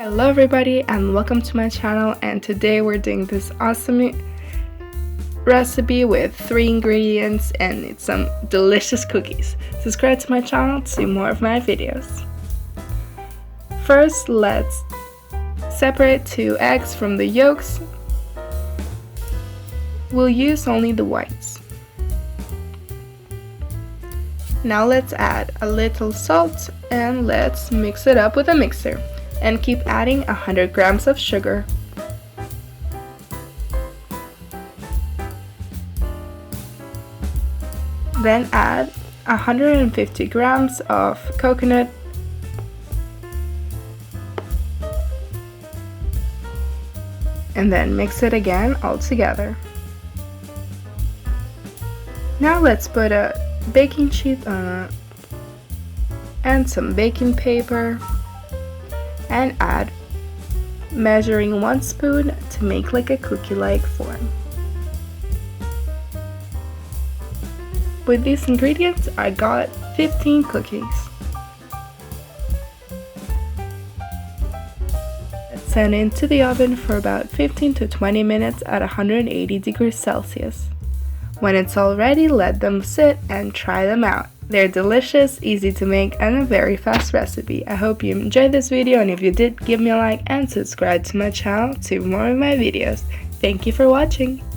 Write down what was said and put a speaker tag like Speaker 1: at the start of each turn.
Speaker 1: Hello everybody and welcome to my channel, and today we're doing this awesome recipe with 3 ingredients and it's some delicious cookies. Subscribe to my channel to see more of my videos. First, let's separate 2 eggs from the yolks. We'll use only the whites. Now let's add a little salt and let's mix it up with a mixer. And keep adding 100 grams of sugar. Then add 150 grams of coconut and then mix it again all together. Now let's put a baking sheet on it and some baking paper and add measuring 1 spoon to make like a cookie-like form. With these ingredients, I got 15 cookies. Let's send it into the oven for about 15 to 20 minutes at 180 degrees Celsius. When it's all ready, let them sit and try them out. They're delicious, easy to make, and a very fast recipe. I hope you enjoyed this video, and if you did, give me a like and subscribe to my channel to see more of my videos. Thank you for watching!